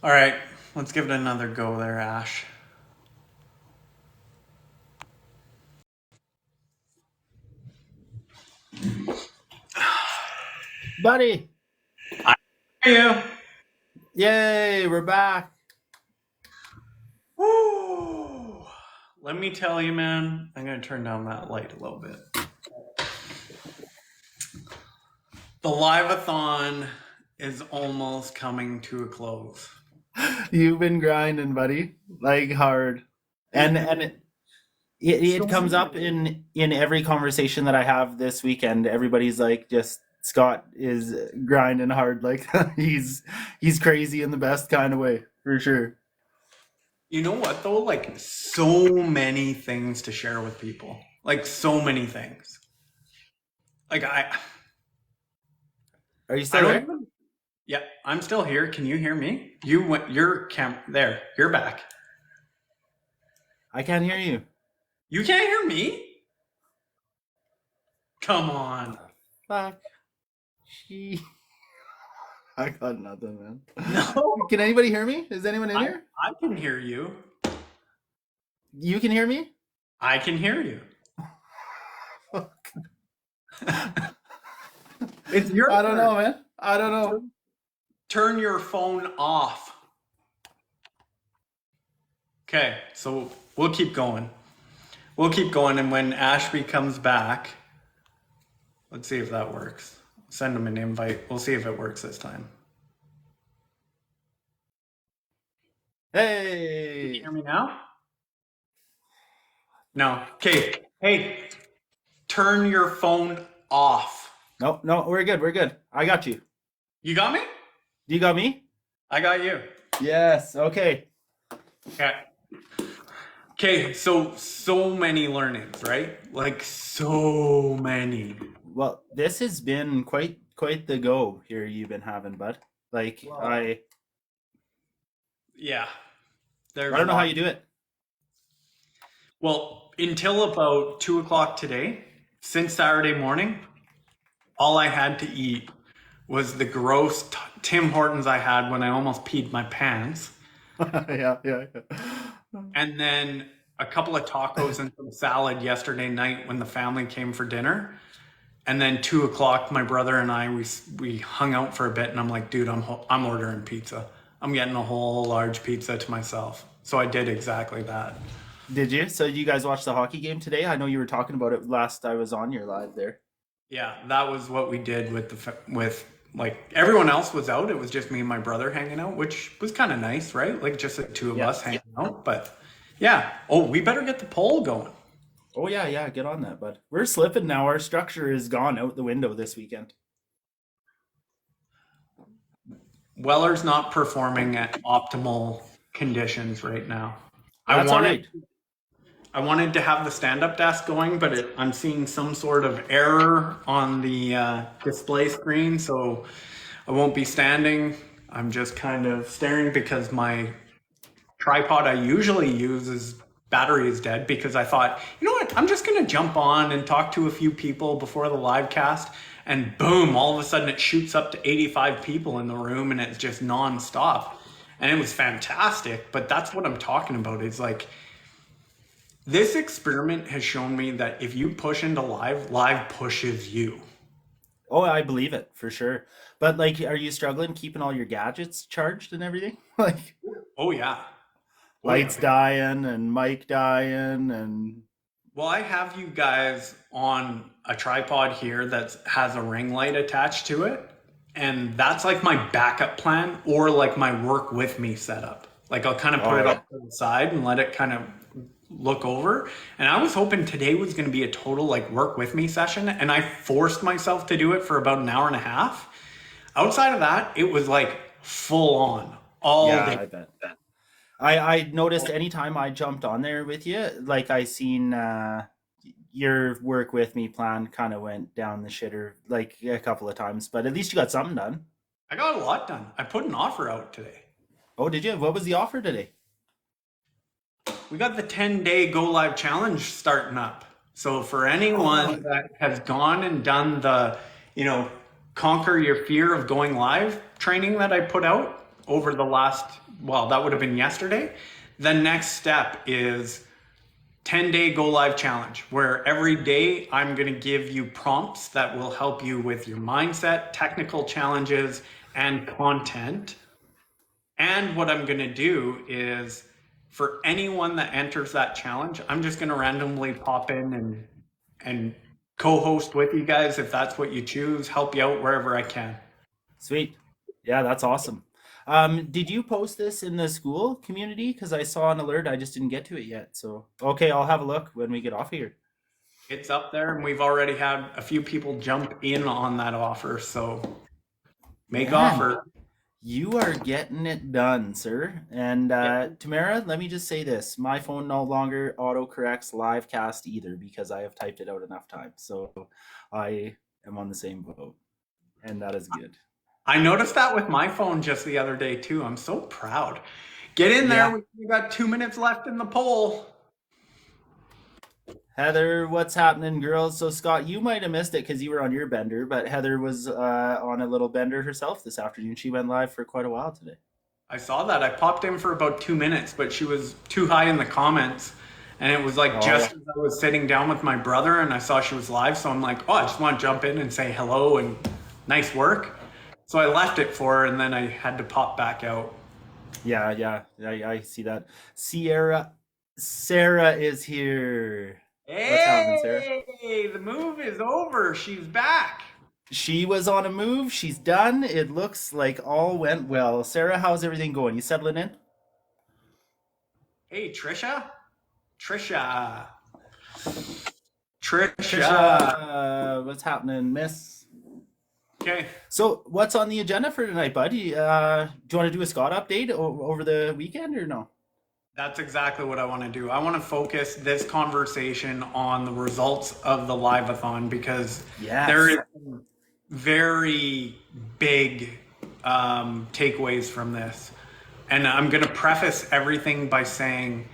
All right, let's give it another go there, Ash. Buddy, I hear you. yay, we're back. Woo! Let me tell you, man, I'm going to turn down that light a little bit. The live-a-thon is almost coming to a close. You've been grinding, buddy, like hard. And it comes up in every conversation that I have this weekend. Everybody's like, just Scott is grinding hard, like he's crazy in the best kind of way, for sure. You know what, though? Like, so many things to share with people. Like, so many things. Like, Are you I still don't there? even. Yeah, I'm still here. Can you hear me? You went. Your there. You're back. I can't hear you. You can't hear me? Come on. Fuck. Gee. I got nothing, man. No, Can anybody hear me? Is anyone in I here? I can hear you. You can hear me? I can hear you. It's your I don't turn. know, man. I don't know. Turn your phone off. Okay, so we'll keep going. We'll keep going, and when Ashby comes back, let's see if that works. Send him an invite. We'll see if it works this time. Can you Hey. hear me now? No. Okay. Hey, turn your phone off. No, no, we're good. We're good. I got you. You got me? You got me? I got you. Yes. Okay. Okay. Okay, so many learnings, right? Like so many. Well, this has been quite the go here you've been having, bud. Like Well, yeah. I There's a don't know how lot. you do it. Well, until about 2 o'clock today, since Saturday morning, all I had to eat was the gross Tim Hortons I had when I almost peed my pants, Yeah, yeah, yeah. and then a couple of tacos and some salad yesterday night when the family came for dinner. And then 2 o'clock, my brother and I we hung out for a bit, and I'm like, dude, I'm ordering pizza. I'm getting a whole large pizza to myself. So I did exactly that. Did you? So you guys watch the hockey game today? I know you were talking about it last I was on your live there. Yeah, that was what we did with with like everyone else was out. It was just me and my brother hanging out, which was kind of nice, right? Like just the two of Yeah. us hanging out. But yeah, oh, we better get the poll going. Oh yeah, yeah, get on that, bud. We're slipping now. Our structure is gone out the window this weekend. Weller's not performing at optimal conditions right now. I That's all wanted right. I wanted to have the stand-up desk going, but I'm seeing some sort of error on the display screen, so I won't be standing. I'm just kind of staring because my tripod I usually use is battery is dead because I thought, you know what, I'm just gonna jump on and talk to a few people before the live cast, and boom, all of a sudden it shoots up to 85 people in the room and it's just nonstop. And it was fantastic, but that's what I'm talking about. Is like this experiment has shown me that if you push into live, live pushes you. Oh, I believe it for sure. But like, are you struggling keeping all your gadgets charged and everything? Like Oh yeah. Oh yeah. lights dying and mic dying and Well, I have you guys on a tripod here that has a ring light attached to it. And that's like my backup plan or like my work with me setup. Like I'll kind of put oh it yeah. off to the side and let it kind of look over. And I was hoping today was going to be a total like work with me session. And I forced myself to do it for about an hour and a half. Outside of that, it was like full on all Yeah, day. I bet. I noticed anytime I jumped on there with you, like I seen your work with me plan kind of went down the shitter like a couple of times, but at least you got something done. I got a lot done. I put an offer out today. Oh, did you? What was the offer today? We got the 10-day go live challenge starting up. So for Oh, anyone that has gone and done the, you know, conquer your fear of going live training that I put out over the last, well, that would have been yesterday. The next step is 10-day go live challenge, where every day I'm going to give you prompts that will help you with your mindset, technical challenges, and content. And what I'm going to do is for anyone that enters that challenge, I'm just going to randomly pop in and co-host with you guys if that's what you choose, help you out wherever I can. Sweet. Yeah, that's awesome. Did you post this in the school community? Because I saw an alert, I just didn't get to it yet. So, okay, I'll have a look when we get off here. It's up there, and we've already had a few people jump in on that offer. So make offer. You are getting it done, sir. And Tamara, let me just say this. My phone no longer autocorrects LIVEcast either because I have typed it out enough times. So I am on the same boat. And that is good. I noticed that with my phone just the other day too. I'm so proud. Get in there. Yeah. We got 2 minutes left in the poll. Heather, what's happening, girls? So Scott, you might have missed it because you were on your bender, but Heather was on a little bender herself this afternoon. She went live for quite a while today. I saw that. I popped in for about 2 minutes, but she was too high in the comments. And it was like just as I was sitting down with my brother and I saw she was live. So I'm like, oh, I just want to jump in and say hello and nice work. So I left it for her and then I had to pop back out. Yeah, I see that. Sarah is here. Hey, what's happening, Sarah? The move is over. She's back. She was on a move. She's done. It looks like all went well. Sarah, how's everything going? You settling in? Hey, Trisha, what's happening, miss? Okay. So what's on the agenda for tonight, buddy? Do you want to do a Scott update over the weekend or no? That's exactly what I want to do. I want to focus this conversation on the results of the live-a-thon because there is very big takeaways from this. And I'm going to preface everything by saying,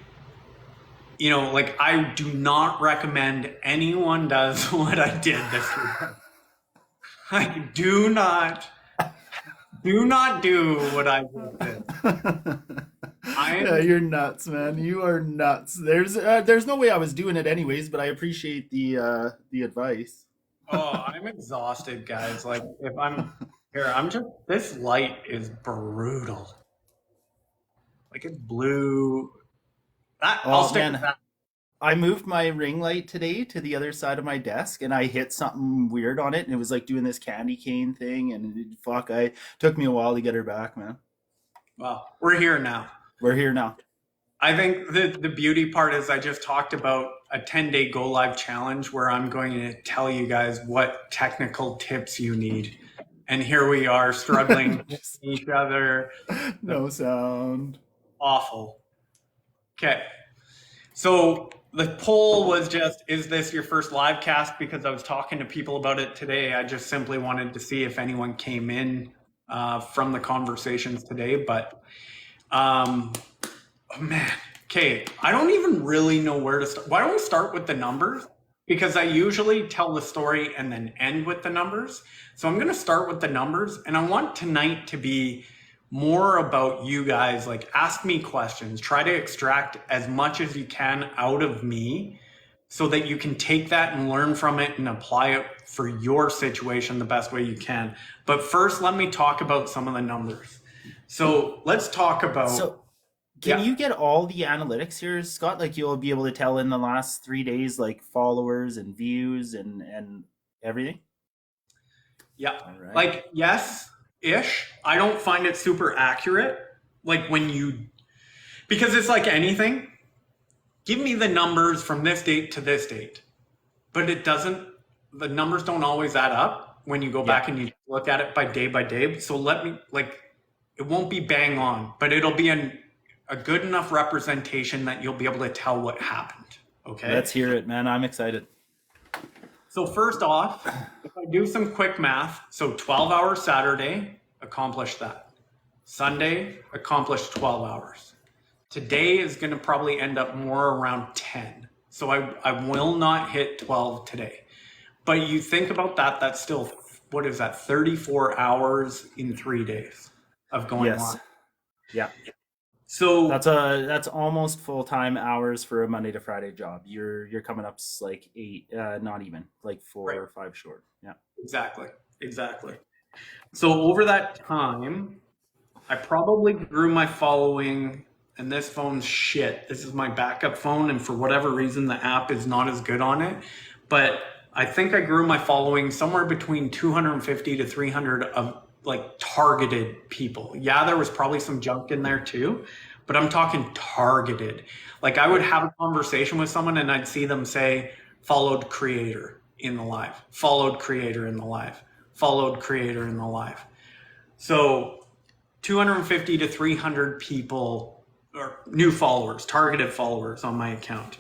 you know, like I do not recommend anyone does what I did this week. I do not do what I did. Yeah, you're nuts, man. You are nuts. There's no way I was doing it anyways, but I appreciate the advice. Oh, I'm exhausted, guys. Like if I'm here, this light is brutal. Like it's blue. I'll stick with that. I moved my ring light today to the other side of my desk and I hit something weird on it and it was like doing this candy cane thing and it took me a while to get her back, man. Well, we're here now. I think the beauty part is I just talked about a 10-day go live challenge where I'm going to tell you guys what technical tips you need. And here we are struggling with each other. No sound. Awful. Okay. So the poll was just, is this your first live cast? Because I was talking to people about it today. I just simply wanted to see if anyone came in from the conversations today. But, oh man, okay, I don't even really know where to start. Why don't we start with the numbers? Because I usually tell the story and then end with the numbers. So I'm going to start with the numbers. And I want tonight to be more about you guys. Like, ask me questions, try to extract as much as you can out of me so that you can take that and learn from it and apply it for your situation the best way you can. But first, let me talk about some of the numbers. So let's talk about... Can you get all the analytics here, Scott? Like you'll be able to tell in the last 3 days, like followers and views and everything? Yeah. Right. Like, yes-ish. I don't find it super accurate. Like because it's like anything. Give me the numbers from this date to this date. But the numbers don't always add up when you go back and you look at it by day. So it won't be bang on, but it'll be a good enough representation that you'll be able to tell what happened. Okay. Let's hear it, man. I'm excited. So first off, if I do some quick math, so 12 hours Saturday, accomplished that. Sunday, accomplished 12 hours. Today is going to probably end up more around 10. So I will not hit 12 today. But you think about that, that's still, what is that, 34 hours in 3 days of going on. Yeah. So That's almost full-time hours for a Monday to Friday job. You're coming up like 8, not even like 4 right, or 5 short. Yeah. exactly. So over that time, I probably grew my following, and this phone's shit. This is my backup phone, and for whatever reason, the app is not as good on it. But I think I grew my following somewhere between 250 to 300 of like targeted people. Yeah, there was probably some junk in there too, but I'm talking targeted. Like I would have a conversation with someone and I'd see them say, followed creator in the live, followed creator in the live, followed creator in the live. So 250 to 300 people or new followers, targeted followers on my account.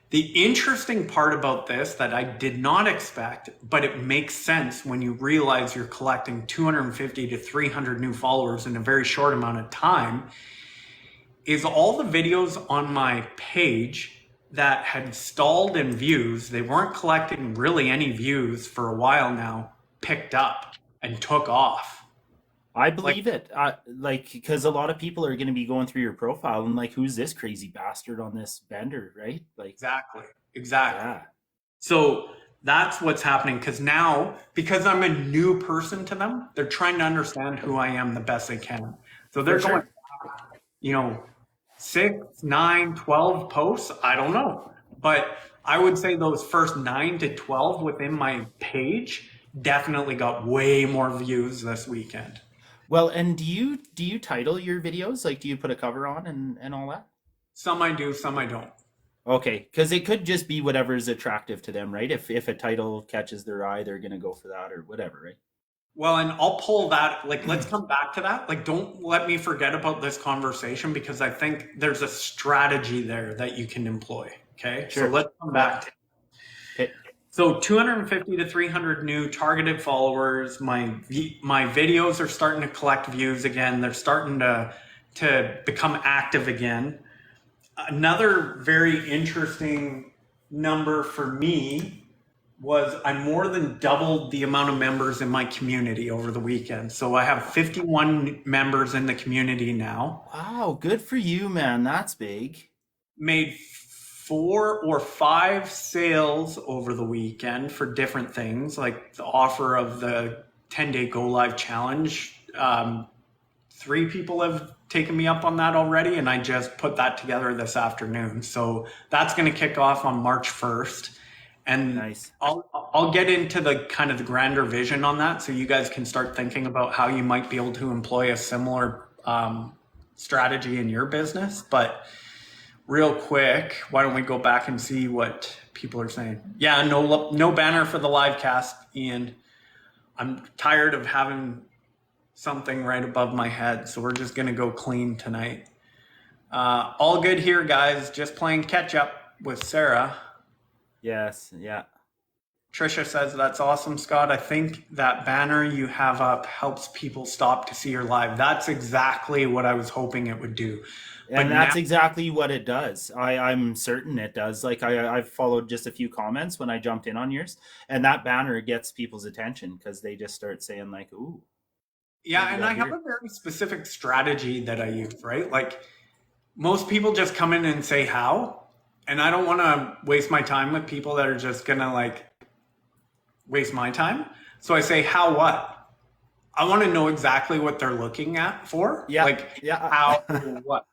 The interesting part about this that I did not expect, but it makes sense when you realize you're collecting 250 to 300 new followers in a very short amount of time, is all the videos on my page that had stalled in views, they weren't collecting really any views for a while now, picked up and took off. I Like, believe it. Like, because a lot of people are going to be going through your profile and like, who's this crazy bastard on this bender, right? Like, exactly. yeah, So that's what's happening because now, because I'm a new person to them, they're trying to understand who I am the best they can. So for they're going, sure. 6, 9, 12 posts. I don't know. But I would say those first 9 to 12 within my page definitely got way more views this weekend. Well, and do you title your videos? Like, do you put a cover on and all that? Some I do, some I don't. Okay, because it could just be whatever is attractive to them, right? If a title catches their eye, they're gonna go for that or whatever, right? Well, and I'll pull that, like, let's come back to that. Like, don't let me forget about this conversation because I think there's a strategy there that you can employ. Okay. So Sure. let's come Yeah. back to Okay. so 250 to 300 new targeted followers. My videos are starting to collect views again. They're starting to become active again. Another very interesting number for me was I more than doubled the amount of members in my community over the weekend. So I have 51 members in the community now. Wow, good for you, man. That's big. Made 4 or 5 sales over the weekend for different things, like the offer of the 10-day go live challenge. 3 people have taken me up on that already, and I just put that together this afternoon. So that's going to kick off on March 1st. And Nice. I'll get into the kind of the grander vision on that, so you guys can start thinking about how you might be able to employ a similar strategy in your business. But real quick, why don't we go back and see what people are saying? Yeah, no banner for the live cast, Ian. I'm tired of having something right above my head, so we're just gonna go clean tonight. All good here, guys. Just playing catch up with Sarah. Yes. Yeah. Trisha says, that's awesome, Scott. I think that banner you have up helps people stop to see your live. That's exactly what I was hoping it would do. But And now, that's exactly what it does. I'm certain it does. Like I've followed just a few comments when I jumped in on yours, and that banner gets people's attention because they just start saying like, "Ooh, yeah, maybe and I that have here." a very specific strategy that I use, right? Like most people just come in and say how, and I don't want to waste my time with people that are just gonna like waste my time. So I say, how what? I want to know exactly what they're looking at for. Yeah, Like yeah. how what.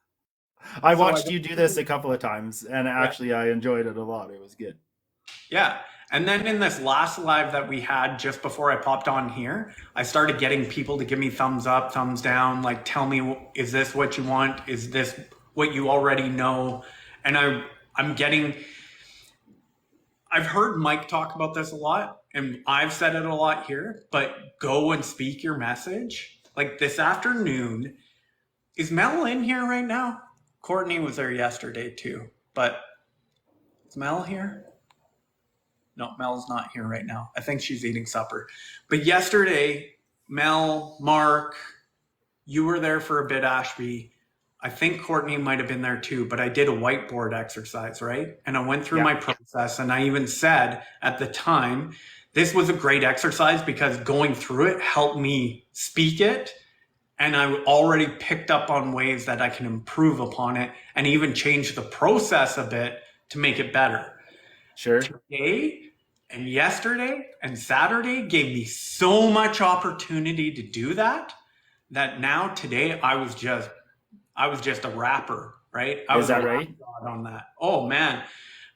I So I watched go, you do this a couple of times, and yeah. actually, I enjoyed it a lot. It was good. Yeah. And then in this last live that we had just before I popped on here, I started getting people to give me thumbs up, thumbs down, like tell me, is this what you want? Is this what you already know? And I'm getting, I've heard Mike talk about this a lot, and I've said it a lot here, but go and speak your message. Like this afternoon, is Mel in here right now? Courtney was there yesterday too, but is Mel here? No, Mel's not here right now. I think she's eating supper. But yesterday, Mel, Mark, you were there for a bit, Ashby. I think Courtney might have been there too, but I did a whiteboard exercise, right? And I went through Yeah, my process, and I even said at the time, this was a great exercise because going through it helped me speak it and I already picked up on ways that I can improve upon it and even change the process a bit to make it better. Sure. Today and yesterday and Saturday gave me so much opportunity to do that now today I was just a rapper, right? I Is was that a right? god on that. Oh man.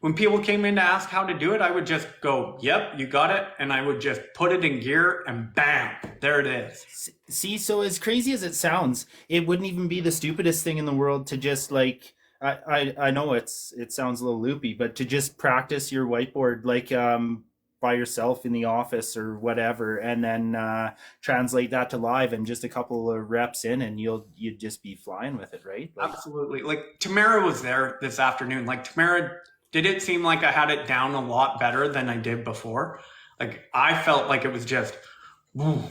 When people came in to ask how to do it, I would just go, yep, you got it. And I would just put it in gear and bam, there it is. See, so as crazy as it sounds, it wouldn't even be the stupidest thing in the world to just like I know it sounds a little loopy, but to just practice your whiteboard like by yourself in the office or whatever, and then translate that to live, and just a couple of reps in, and you'd just be flying with it, right? Like, Absolutely. Like Tamara was there this afternoon. Like Tamara, did it seem like I had it down a lot better than I did before? Like I felt like it was just, woo,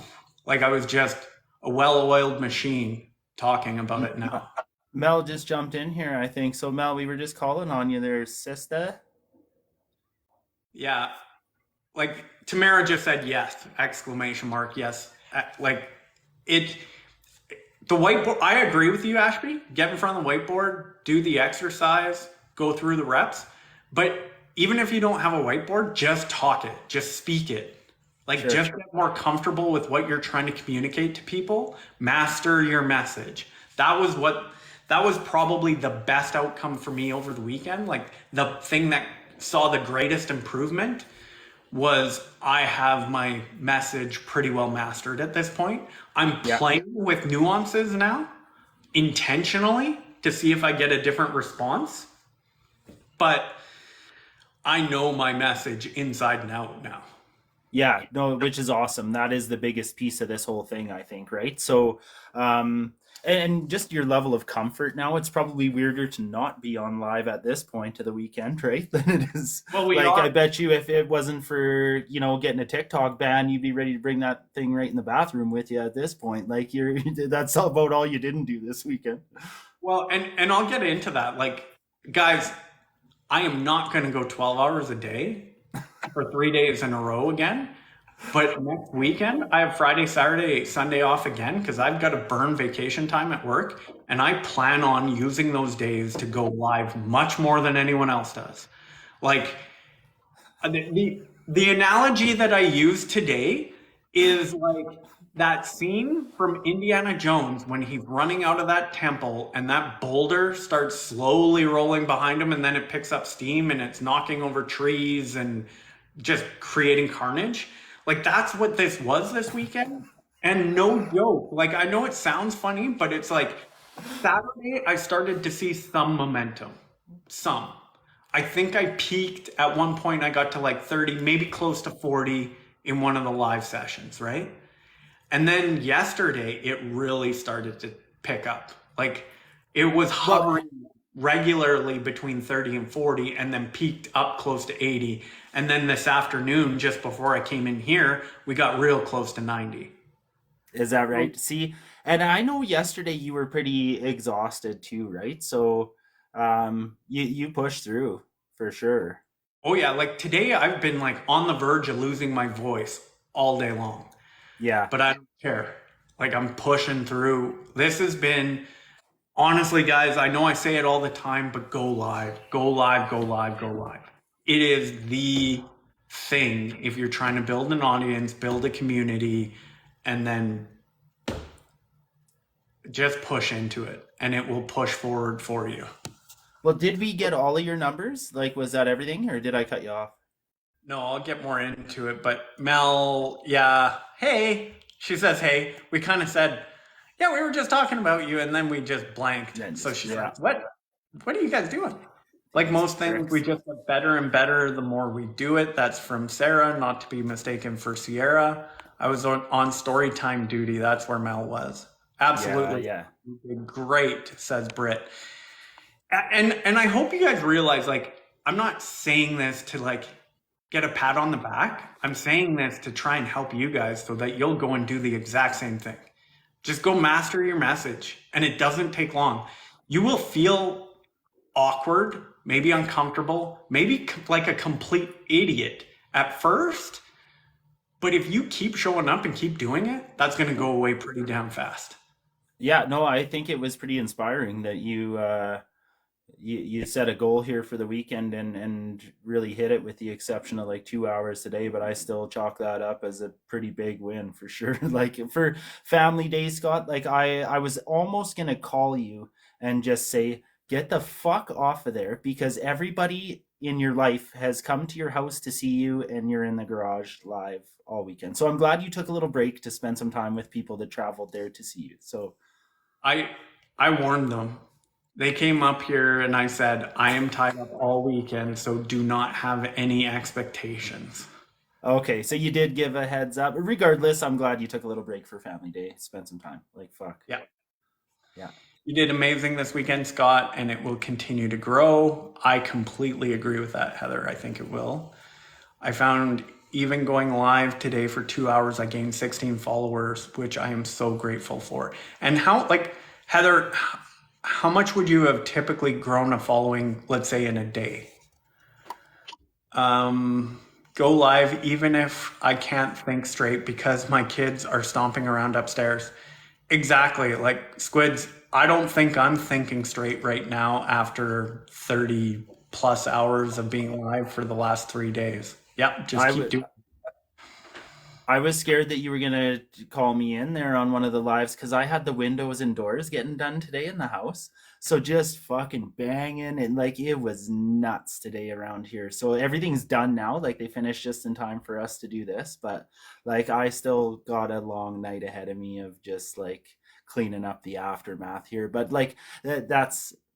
like I was just a well-oiled machine talking about it now. Mel just jumped in here, I think. So Mel, we were just calling on you there, sister. Yeah. Like Tamara just said yes, exclamation mark, yes. Like it, the whiteboard, I agree with you, Ashby. Get in front of the whiteboard, do the exercise, go through the reps. But even if you don't have a whiteboard, just talk it, just speak it. Like Sure. just get more comfortable with what you're trying to communicate to people. Master your message. That was probably the best outcome for me over the weekend. Like the thing that saw the greatest improvement was I have my message pretty well mastered at this point. I'm playing with nuances now intentionally to see if I get a different response. But I know my message inside and out now. Yeah, no, which is awesome. That is the biggest piece of this whole thing, I think, right? So, and just your level of comfort now, it's probably weirder to not be on live at this point of the weekend, right? Than it is. Well, I bet you if it wasn't for, getting a TikTok ban, you'd be ready to bring that thing right in the bathroom with you at this point. Like that's about all you didn't do this weekend. Well, and I'll get into that. Like, guys, I am not going to go 12 hours a day for 3 days in a row again. But next weekend, I have Friday, Saturday, Sunday off again because I've got to burn vacation time at work. And I plan on using those days to go live much more than anyone else does. Like, the analogy that I use today is like that scene from Indiana Jones when he's running out of that temple and that boulder starts slowly rolling behind him and then it picks up steam and it's knocking over trees and just creating carnage. Like that's what this was this weekend. And no joke. Like I know it sounds funny, but it's like Saturday I started to see some momentum. Some. I think I peaked at one point. I got to like 30, maybe close to 40 in one of the live sessions, right? And then yesterday, it really started to pick up. Like it was hovering regularly between 30 and 40 and then peaked up close to 80. And then this afternoon, just before I came in here, we got real close to 90. Is that right? See, and I know yesterday you were pretty exhausted too, right? So you pushed through for sure. Oh yeah, like today I've been like on the verge of losing my voice all day long. Yeah. But I don't care. Like I'm pushing through. This has been, honestly, guys, I know I say it all the time, but go live, go live, go live, go live. It is the thing if you're trying to build an audience, build a community, and then just push into it and it will push forward for you. Well, did we get all of your numbers? Like, was that everything or did I cut you off? No, I'll get more into it, but Mel, yeah, hey, she says, hey, we kind of said, yeah, we were just talking about you, and then we just blanked. So she's like, what are you guys doing? Like most things, we just get better and better the more we do it. That's from Sarah, not to be mistaken for Sierra. I was on story time duty. That's where Mel was. Absolutely. Yeah. Great, says Britt. And I hope you guys realize, like, I'm not saying this to like get a pat on the back. I'm saying this to try and help you guys so that you'll go and do the exact same thing. Just go master your message, and it doesn't take long. You will feel awkward, maybe uncomfortable, maybe like a complete idiot at first, but if you keep showing up and keep doing it, that's going to go away pretty damn fast. Yeah, no, I think it was pretty inspiring that you set a goal here for the weekend and really hit it with the exception of like 2 hours today, but I still chalk that up as a pretty big win for sure. Like for family day, Scott, like I was almost gonna call you and just say, get the fuck off of there because everybody in your life has come to your house to see you and you're in the garage live all weekend. So I'm glad you took a little break to spend some time with people that traveled there to see you. So I I warned them. They came up here and I said, I am tied up all weekend, so do not have any expectations. okay, so you did give a heads up. Regardless, I'm glad you took a little break for family day, spent some time. Like fuck. Yeah. Yeah. You did amazing this weekend, Scott, and it will continue to grow. I completely agree with that, Heather. I think it will. I found even going live today for 2 hours, I gained 16 followers, which I am so grateful for. And how, like, Heather, how much would you have typically grown a following, let's say, in a day? Go live, even if I can't think straight because my kids are stomping around upstairs. Exactly. Like Squids, I don't think I'm thinking straight right now after 30 plus hours of being live for the last 3 days. Yep, just I keep would doing. I was scared that you were gonna call me in there on one of the lives because I had the windows and doors getting done today in the house. So just fucking banging and like it was nuts today around here. So everything's done now. Like they finished just in time for us to do this, but like I still got a long night ahead of me of just like cleaning up the aftermath here. But like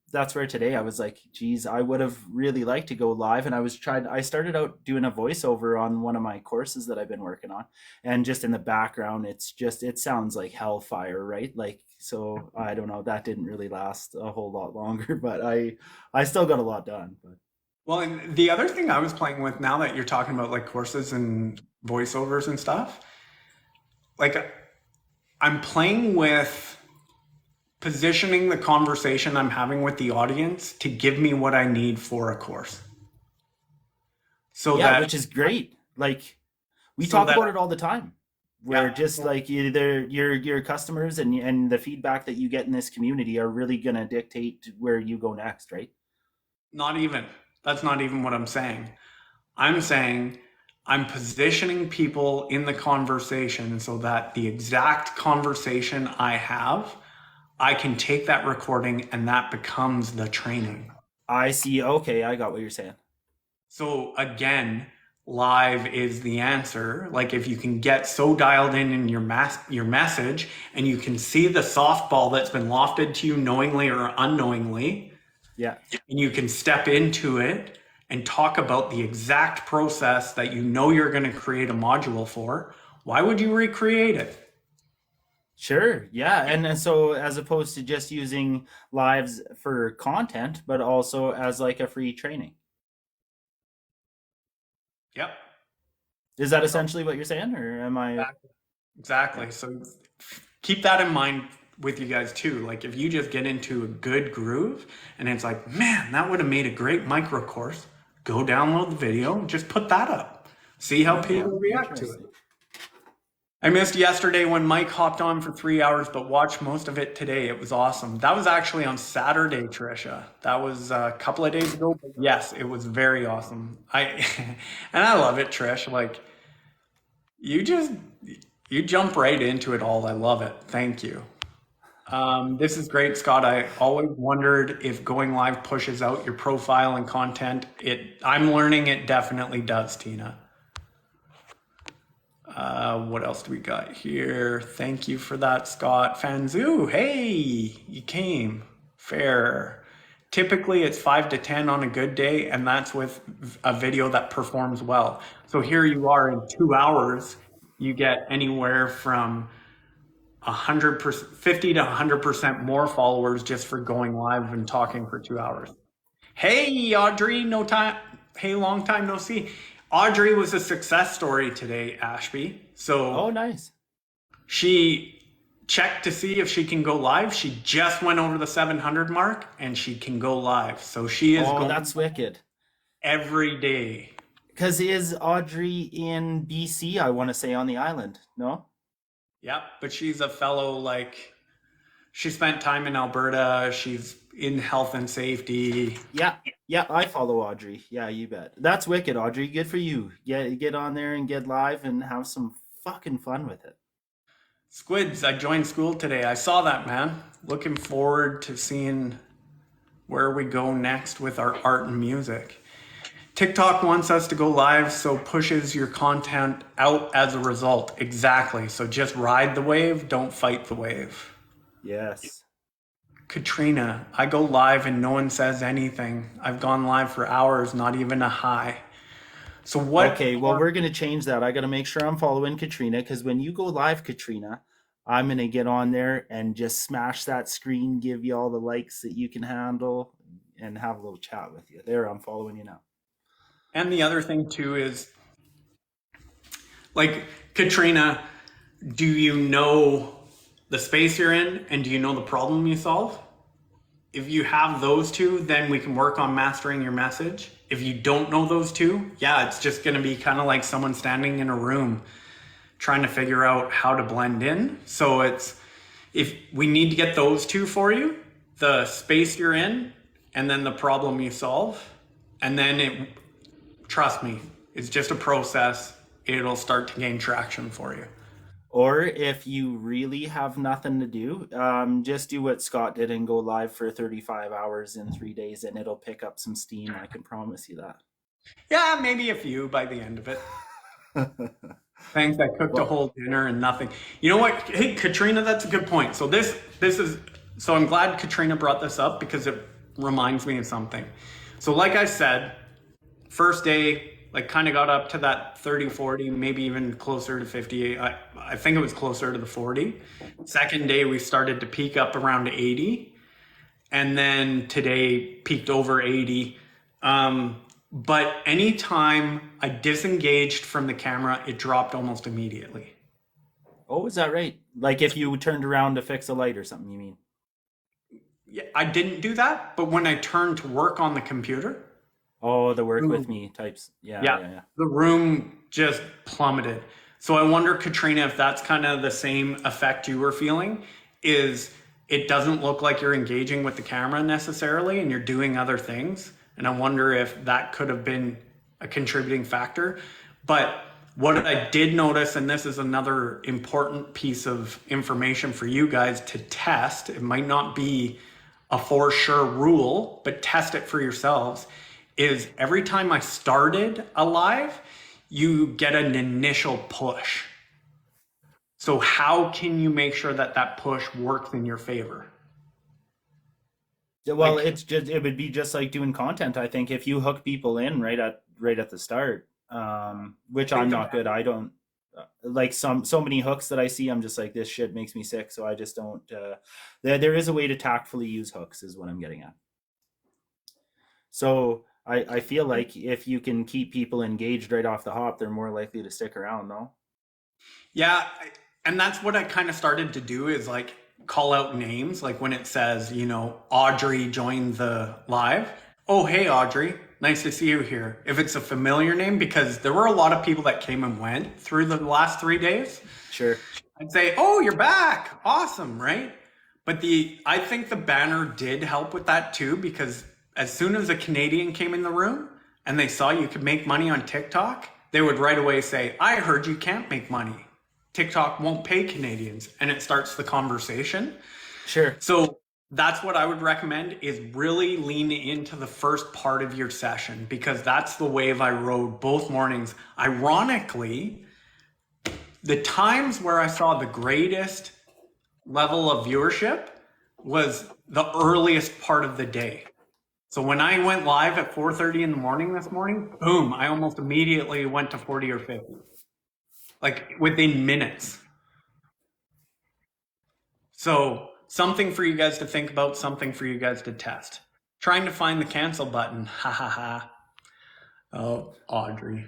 that's where today I was like, geez, I would have really liked to go live. And I started out doing a voiceover on one of my courses that I've been working on. And just in the background, it sounds like hellfire, right? Like, so I don't know, that didn't really last a whole lot longer, but I still got a lot done. But Well, and the other thing I was playing with now that you're talking about like courses and voiceovers and stuff, like I'm playing with positioning the conversation I'm having with the audience to give me what I need for a course. So yeah, that, which is great. Like we so talk that, about it all the time. Where yeah. just like either your customers and the feedback that you get in this community are really gonna dictate where you go next, right? Not even. That's not even what I'm saying. I'm saying I'm positioning people in the conversation so that the exact conversation I have, I can take that recording and that becomes the training. I see. Okay, I got what you're saying. So again, live is the answer. Like if you can get so dialed in your message and you can see the softball that's been lofted to you knowingly or unknowingly, Yeah. and you can step into it and talk about the exact process that you know you're going to create a module for, why would you recreate it? Sure. Yeah. And so as opposed to just using lives for content, but also as like a free training. Yep. Is that essentially what you're saying? Or am I Exactly. yeah. So keep that in mind with you guys too. Like if you just get into a good groove and it's like, man, that would have made a great micro course, go download the video and just put that up. See how Oh, people react to it. interesting. I missed yesterday when Mike hopped on for 3 hours, but watched most of it today. It was awesome. That was actually on Saturday, Trisha. That was a couple of days ago. But yes, it was very awesome. I and I love it, Trish. Like you just you jump right into it all. I love it. Thank you. This is great, Scott. I always wondered if going live pushes out your profile and content. I'm learning it definitely does, Tina. What else do we got here? Thank you for that, Scott. Fanzu, hey, you came. Fair. Typically, it's 5 to 10 on a good day, and that's with a video that performs well. So here you are in 2 hours. You get anywhere from 100%, 50 to 100% more followers just for going live and talking for 2 hours. Hey, Audrey, no time. Hey, long time no see. Audrey was a success story today, Ashby. Oh, So nice. she checked to see if she can go live. She just went over the 700 mark and she can go live. So she is Oh, going that's wicked. every day. Because is Audrey in BC, I want to say on the island? No? Yep. But she's a fellow, like, She spent time in Alberta. She's in health and safety. Yeah, yeah, I follow Audrey. Yeah, you bet. That's wicked, Audrey. Good for you. Get on there and get live and have some fucking fun with it. Squids, I joined school today. I saw that, man. Looking forward to seeing where we go next with our art and music. TikTok wants us to go live, so pushes your content out as a result. Exactly. So just ride the wave, don't fight the wave. Yes. Katrina, I go live and no one says anything. I've gone live for hours, not even a hi. So what? Okay, well, we're gonna change that. I gotta make sure I'm following Katrina, because when you go live, Katrina, I'm gonna get on there and just smash that screen, give you all the likes that you can handle, and have a little chat with you. There, I'm following you now. And the other thing too is, like, Katrina, do you know the space you're in and do you know the problem you solve? If you have those two, then we can work on mastering your message. If you don't know those two, yeah, it's just going to be kind of like someone standing in a room trying to figure out how to blend in. So if we need to get those two for you, the space you're in and then the problem you solve, and then trust me, it's just a process. It'll start to gain traction for you. Or if you really have nothing to do, just do what Scott did and go live for 35 hours in 3 days, and it'll pick up some steam. I can promise you that. Yeah, maybe a few by the end of it. Thanks, I cooked a whole dinner and nothing. You know what? Hey, Katrina, that's a good point. So this is, so I'm glad Katrina brought this up because it reminds me of something. So like I said, first day, like kind of got up to that 30, 40, maybe even closer to 50. I think it was closer to the 40. Second day, we started to peak up around 80. And then today peaked over 80. But anytime I disengaged from the camera, it dropped almost immediately. Oh, is that right? Like if you turned around to fix a light or something, you mean? Yeah, I didn't do that, but when I turned to work on the computer, Oh, the work with me types. Yeah. the room just plummeted. So I wonder, Katrina, if that's kind of the same effect you were feeling, is it doesn't look like you're engaging with the camera necessarily and you're doing other things. And I wonder if that could have been a contributing factor. But what I did notice, and this is another important piece of information for you guys to test, it might not be a for sure rule, but test it for yourselves, is every time I started a live, you get an initial push. So how can you make sure that that push works in your favor? Well, it would be just like doing content. I think if you hook people in right at the start, which I'm not good. I don't like so many hooks that I see. I'm just like, this shit makes me sick. So I just don't. There is a way to tactfully use hooks, is what I'm getting at. So I feel like if you can keep people engaged right off the hop, they're more likely to stick around, no? Yeah, and that's what I kind of started to do, is like call out names, like when it says, Audrey joined the live. Oh, hey, Audrey, nice to see you here. If it's a familiar name, because there were a lot of people that came and went through the last 3 days. Sure. I'd say, oh, you're back. Awesome, right? But I think the banner did help with that too, because as soon as a Canadian came in the room and they saw you could make money on TikTok, they would right away say, I heard you can't make money. TikTok won't pay Canadians. And it starts the conversation. Sure. So that's what I would recommend, is really lean into the first part of your session, because that's the wave I rode both mornings. Ironically, the times where I saw the greatest level of viewership was the earliest part of the day. So when I went live at 4:30 in the morning this morning, boom, I almost immediately went to 40 or 50. Like within minutes. So something for you guys to think about, something for you guys to test. Trying to find the cancel button. Ha ha ha. Oh, Audrey.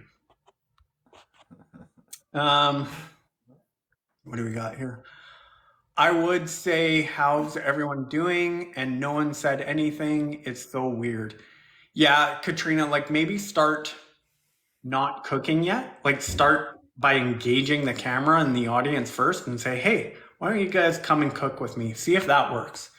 What do we got here? I would say, how's everyone doing? And no one said anything. It's so weird. Yeah, Katrina, like maybe start not cooking yet. Like start by engaging the camera and the audience first and say, hey, Why don't you guys come and cook with me? See if that works.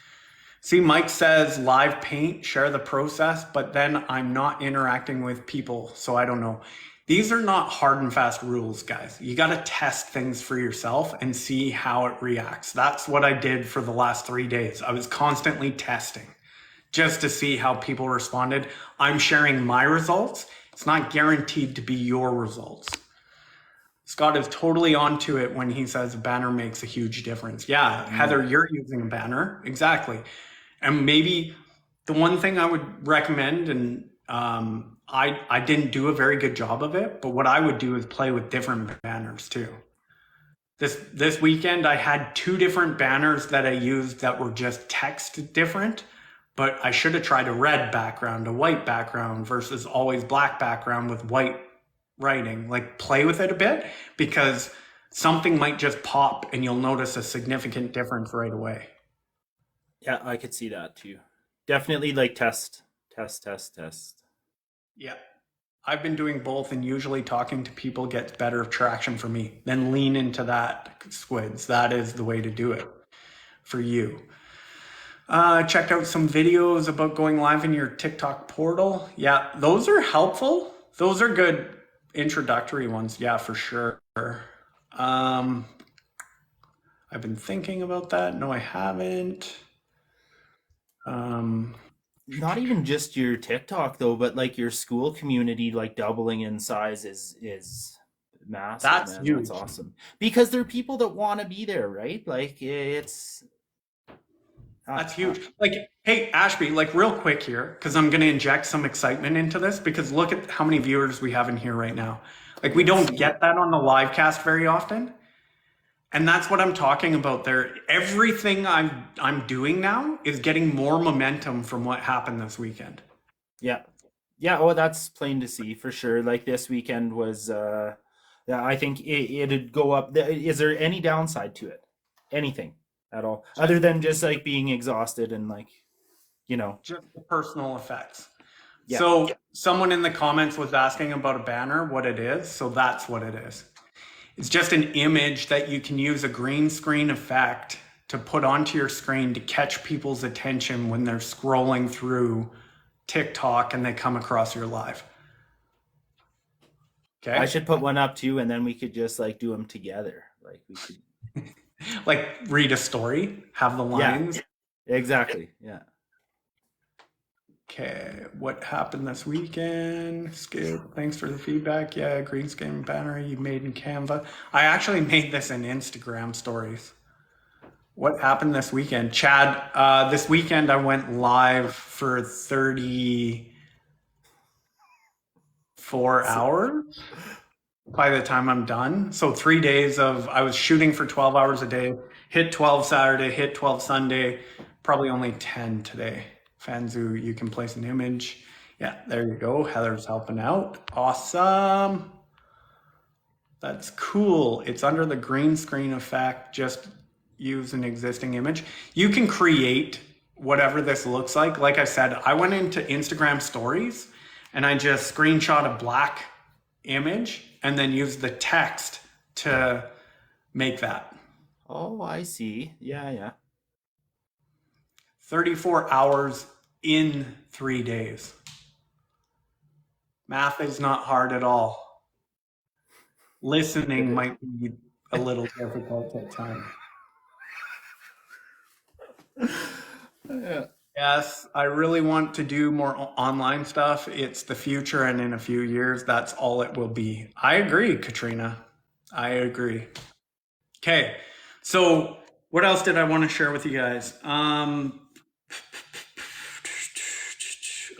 See, Mike says live paint, share the process, but then I'm not interacting with people, so I don't know. These are not hard and fast rules, guys. You got to test things for yourself and see how it reacts. That's what I did for the last 3 days. I was constantly testing just to see how people responded. I'm sharing my results. It's not guaranteed to be your results. Scott is totally onto it when he says a banner makes a huge difference. Yeah, Heather, you're using a banner. Exactly. And maybe the one thing I would recommend, and I didn't do a very good job of it, but what I would do is play with different banners too. This weekend I had 2 different banners that I used that were just text different, but I should have tried a red background, a white background versus always black background with white writing. Like play with it a bit because something might just pop and you'll notice a significant difference right away. Yeah, I could see that too. Definitely like test. Yeah. I've been doing both, and usually talking to people gets better traction for me. Then lean into that, Squids. That is the way to do it for you. Checked out some videos about going live in your TikTok portal. Yeah, those are helpful. Those are good introductory ones. Yeah, for sure. I've been thinking about that. No, I haven't. Not even just your TikTok though, but like your school community like doubling in size is massive, That's man. huge. That's awesome. Because there are people that want to be there, right? Like it's That's huge. Like, hey, Ashby, like real quick here, because I'm going to inject some excitement into this because look at how many viewers we have in here right now. Like, we don't get that on the live cast very often. And that's what I'm talking about there. Everything I'm doing now is getting more momentum from what happened this weekend. Yeah. Yeah, oh that's plain to see for sure. Like this weekend was yeah, I think it'd go up. Is there any downside to it? Anything at all? Other than just like being exhausted and like, you know. Just the personal effects. Yeah. So someone in the comments was asking about a banner, what it is. So that's what it is. It's just an image that you can use a green screen effect to put onto your screen to catch people's attention when they're scrolling through TikTok and they come across your live. Okay. I should put one up too, and then we could just like do them together. Like we could like read a story, have the lines. Yeah, exactly. Yeah. Okay, what happened this weekend? Skip, thanks for the feedback. Yeah, green screen banner you made in Canva. I actually made this in Instagram stories. What happened this weekend? Chad, this weekend I went live for 34 hours by the time I'm done. So 3 days I was shooting for 12 hours a day, hit 12 Saturday, hit 12 Sunday, probably only 10 today. Fanzu, you can place an image. Yeah, there you go. Heather's helping out. Awesome. That's cool. It's under the green screen effect. Just use an existing image. You can create whatever this looks like. Like I said, I went into Instagram stories and I just screenshot a black image and then used the text to make that. Oh, I see. Yeah. 34 hours in 3 days. Math is not hard at all. Listening might be a little difficult at times. Yeah. Yes, I really want to do more online stuff. It's the future, and in a few years, that's all it will be. I agree, Katrina. I agree. Okay, so what else did I want to share with you guys?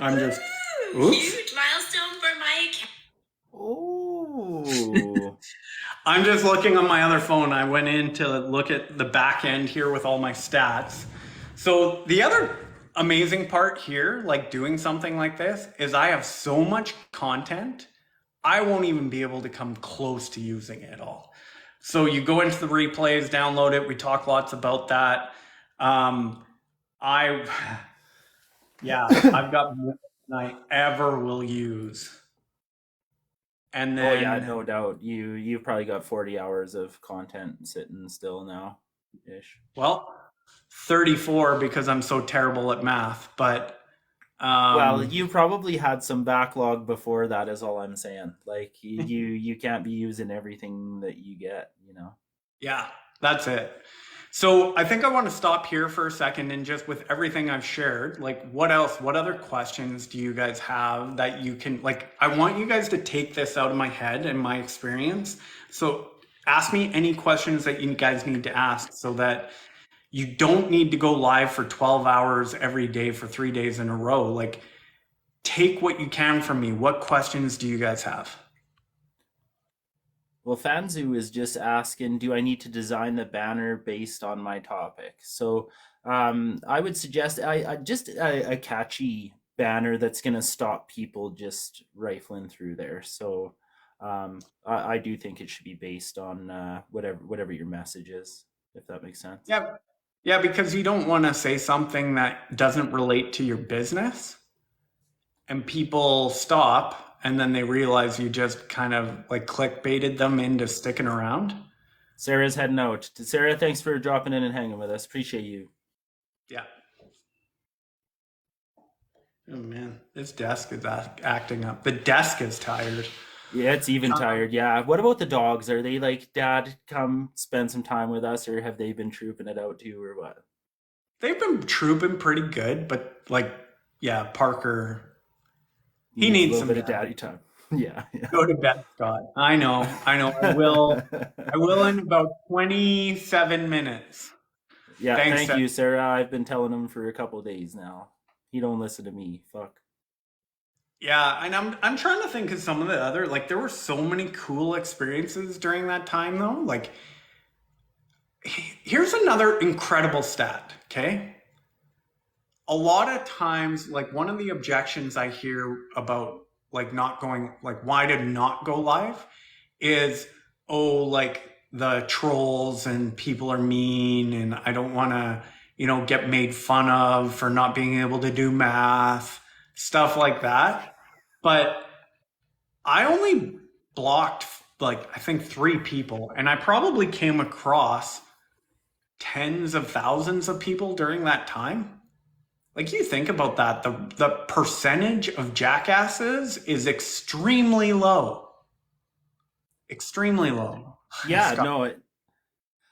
I'm just. Oops. Huge milestone for my account. Oh. I'm just looking on my other phone. I went in to look at the back end here with all my stats. So the other amazing part here, like doing something like this, is I have so much content, I won't even be able to come close to using it all. So you go into the replays, download it. We talk lots about that. I've got more than I ever will use. And then, oh yeah, no doubt. You've probably got 40 hours of content sitting still now. ish. Well, 34 because I'm so terrible at math, but Well, um, you probably had some backlog before that, is all I'm saying. Like you can't be using everything that you get, you know. yeah, that's it. So I think I want to stop here for a second and just with everything I've shared, like what else, what other questions do you guys have that you can, like, I want you guys to take this out of my head and my experience. So ask me any questions that you guys need to ask so that you don't need to go live for 12 hours every day for 3 days in a row. Like, take what you can from me. What questions do you guys have? Well, Fanzu is just asking, do I need to design the banner based on my topic? So I would suggest I just a catchy banner that's going to stop people just rifling through there. So I do think it should be based on whatever your message is, if that makes sense. Yeah. Yeah, because you don't want to say something that doesn't relate to your business and people stop and then they realize you just kind of like clickbaited them into sticking around. Sarah's heading out. Sarah, thanks for dropping in and hanging with us. Appreciate you. Yeah. Oh man, this desk is acting up. The desk is tired. Yeah, it's even tired. Yeah. What about the dogs? Are they like, Dad, come spend some time with us, or have they been trooping it out too, or what? They've been trooping pretty good, but like, yeah, Parker, he Needs a needs little some bit of dad. daddy time. Yeah, yeah. Go to bed, Scott. I know, I know. I will. I will in about 27 minutes. Yeah, Thanks, thank Seth. you, Sarah. I've been telling him for a couple of days now. He don't listen to me. Fuck. Yeah, and I'm trying to think of some of the other like there were so many cool experiences during that time though. Like here's another incredible stat, okay? A lot of times like one of the objections I hear about like not going like why to not go live is oh like the trolls and people are mean and I don't want to, get made fun of for not being able to do math, stuff like that. But I only blocked like I think 3 people, and I probably came across tens of thousands of people during that time. Like you think about that, the percentage of jackasses is extremely low. Extremely low. Yeah, Scott, no,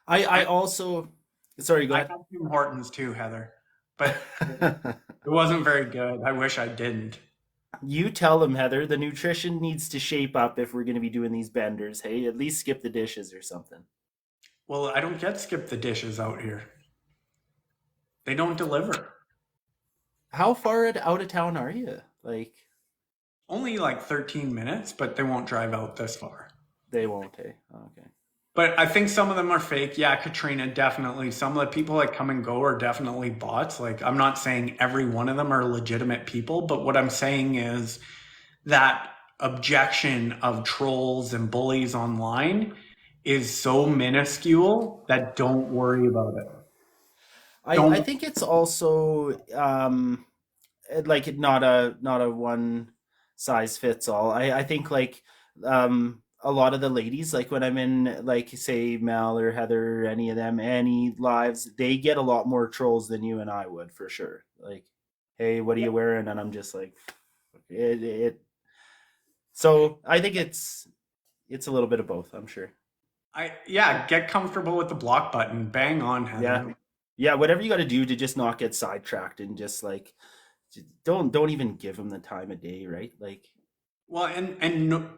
I also sorry, go I ahead. had Tim Hortons too, Heather, but it wasn't very good. I wish I didn't. You tell him, Heather, the nutrition needs to shape up if we're going to be doing these benders. Hey, at least skip the dishes or something. Well, I don't get skip the dishes out here. They don't deliver. How far out of town are you? Like, Only like 13 minutes, but they won't drive out this far. they won't, hey? Okay. But I think some of them are fake. Yeah, Katrina, definitely. Some of the people that come and go are definitely bots. Like, I'm not saying every one of them are legitimate people, but what I'm saying is that objection of trolls and bullies online is so minuscule that don't worry about it. I Don't. think it's also like not a one size fits all. I think like a lot of the ladies, like when I'm in like say Mel or Heather or any of them, any lives, they get a lot more trolls than you and I would for sure. Like, hey, what are you wearing? And I'm just like it. So I think it's a little bit of both, I'm sure. Yeah, get comfortable with the block button. Bang on, Yeah. Heather. Yeah, whatever you got to do to just not get sidetracked and just like don't even give them the time of day, right? Like Well, and no,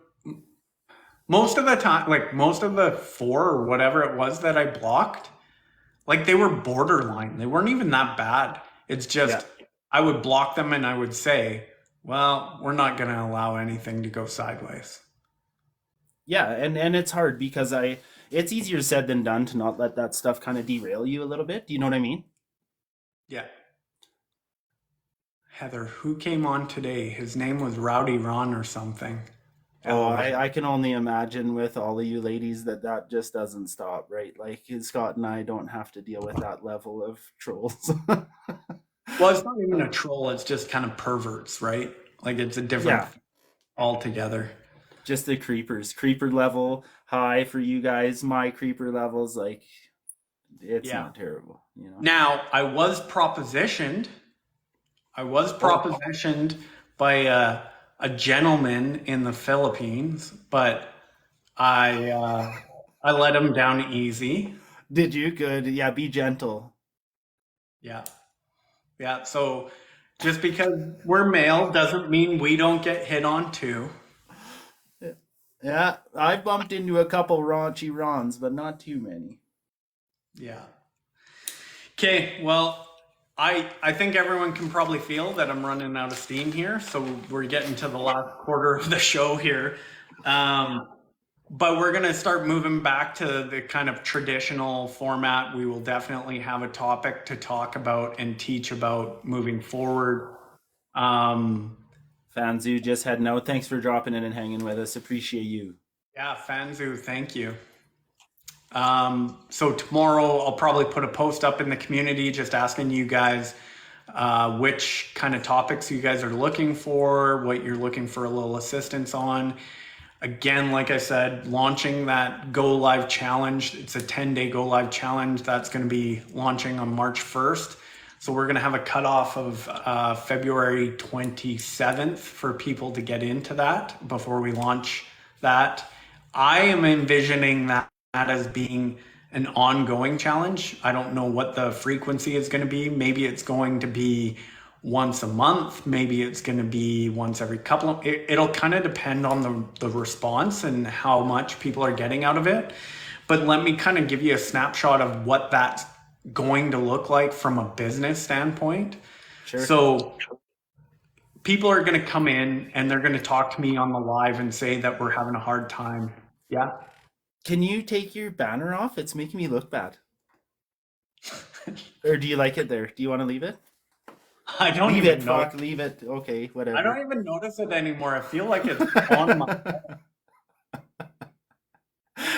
most of the time, like most of the 4 or whatever it was that I blocked, like they were borderline. They weren't even that bad. It's yeah. just I would block them and I would say, well, we're not going to allow anything to go sideways. Yeah, and it's hard because I it's easier said than done to not let that stuff kind of derail you a little bit. Do you know what I mean? Yeah. Heather, who came on today? His name was Rowdy Ron or something. Oh, LOL. I can only imagine with all of you ladies that just doesn't stop, right? Like Scott and I don't have to deal with that level of trolls. Well, it's not even a troll. It's just kind of perverts, right? Like it's a different Yeah, altogether. just the creepers. Creeper level high for you guys. My creeper levels like it's Yeah. not terrible, you know. Now, I was propositioned by a gentleman in the Philippines, but I let him down easy. Did you? Good. Yeah, be gentle. Yeah. Yeah. So just because we're male doesn't mean we don't get hit on too. Yeah, I bumped into a couple raunchy Rons, but not too many. Yeah. Okay. Well, I think everyone can probably feel that I'm running out of steam here. So we're getting to the last quarter of the show here. But we're going to start moving back to the kind of traditional format. We will definitely have a topic to talk about and teach about moving forward. Fanzu just had no. Thanks for dropping in and hanging with us. Appreciate you. Yeah, Fanzu, thank you. So tomorrow I'll probably put a post up in the community just asking you guys which kind of topics you guys are looking for, what you're looking for a little assistance on. Again, like I said, launching that Go Live Challenge. It's a 10-day Go Live Challenge that's going to be launching on March 1st. So we're going to have a cutoff of February 27th for people to get into that before we launch that. I am envisioning that as being an ongoing challenge. I don't know what the frequency is going to be. Maybe it's going to be once a month. Maybe it's going to be once every couple of, it'll kind of depend on the response and how much people are getting out of it. But let me kind of give you a snapshot of what that's going to look like from a business standpoint. Sure. So people are going to come in and they're going to talk to me on the live and say that we're having a hard time. Yeah. Can you take your banner off? It's making me look bad. Or do you like it there? Do you want to leave it? I don't Leave even it, know. fuck, leave it. Okay, whatever. I don't even notice it anymore. I feel like it's on my.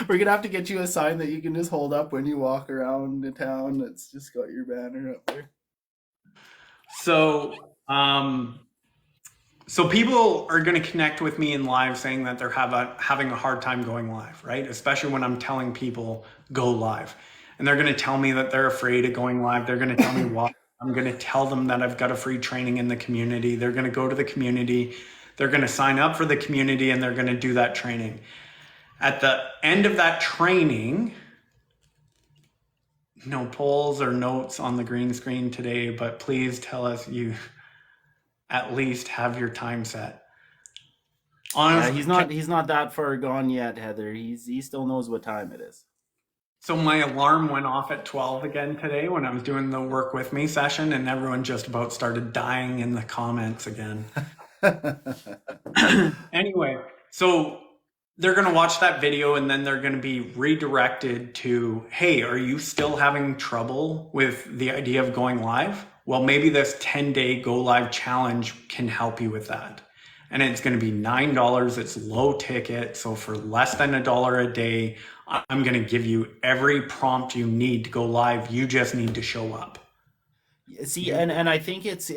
We're gonna have to get you a sign that you can just hold up when you walk around the town. That's just got your banner up there. So, so people are going to connect with me in live saying that they're having a hard time going live, right? Especially when I'm telling people go live. And they're going to tell me that they're afraid of going live. They're going to tell me why. I'm going to tell them that I've got a free training in the community. They're going to go to the community. They're going to sign up for the community and they're going to do that training. At the end of that training, no polls or notes on the green screen today, but please tell us you at least have your time set. Honestly, he's not that far gone yet, Heather. He still knows what time it is. So my alarm went off at 12 again today when I was doing the work with me session, and everyone just about started dying in the comments again. Anyway, so they're going to watch that video and then they're going to be redirected to, hey, are you still having trouble with the idea of going live? Well, maybe this 10-day Go Live Challenge can help you with that. And it's going to be $9. It's low ticket. So for less than $1 a day, I'm going to give you every prompt you need to go live. You just need to show up. See, and I think it's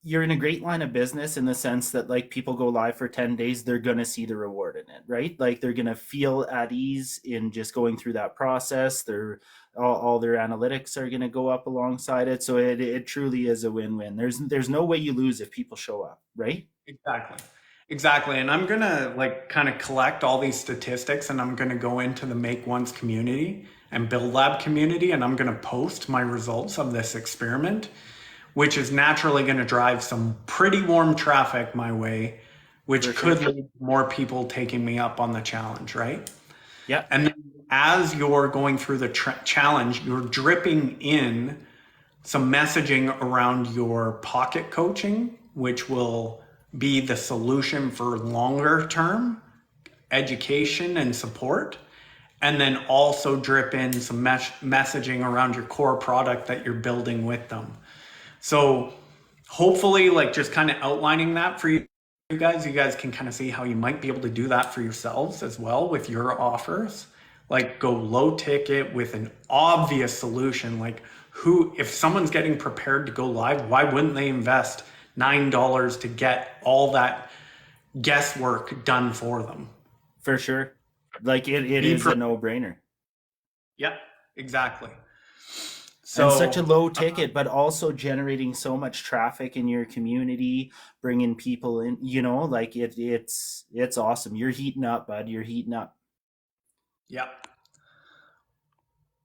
you're in a great line of business in the sense that like people go live for 10 days, they're going to see the reward in it, right? Like they're going to feel at ease in just going through that process. They're all their analytics are going to go up alongside it. So it truly is a win-win. There's no way you lose if people show up, right? Exactly. And I'm going to like kind of collect all these statistics and I'm going to go into the Make Once community and Build Lab community. And I'm going to post my results of this experiment, which is naturally going to drive some pretty warm traffic my way, which could lead to more people taking me up on the challenge, right? Yeah. And then as you're going through the challenge, you're dripping in some messaging around your pocket coaching, which will be the solution for longer term education and support. And then also drip in some messaging around your core product that you're building with them. So hopefully like just kind of outlining that for you guys can kind of see how you might be able to do that for yourselves as well with your offers. Like go low ticket with an obvious solution. Like if someone's getting prepared to go live, why wouldn't they invest $9 to get all that guesswork done for them? For sure. Like it is a no-brainer. Yep, exactly. And such a So low ticket, but also generating so much traffic in your community, bringing people in, like it's awesome. You're heating up, bud. You're heating up. yep,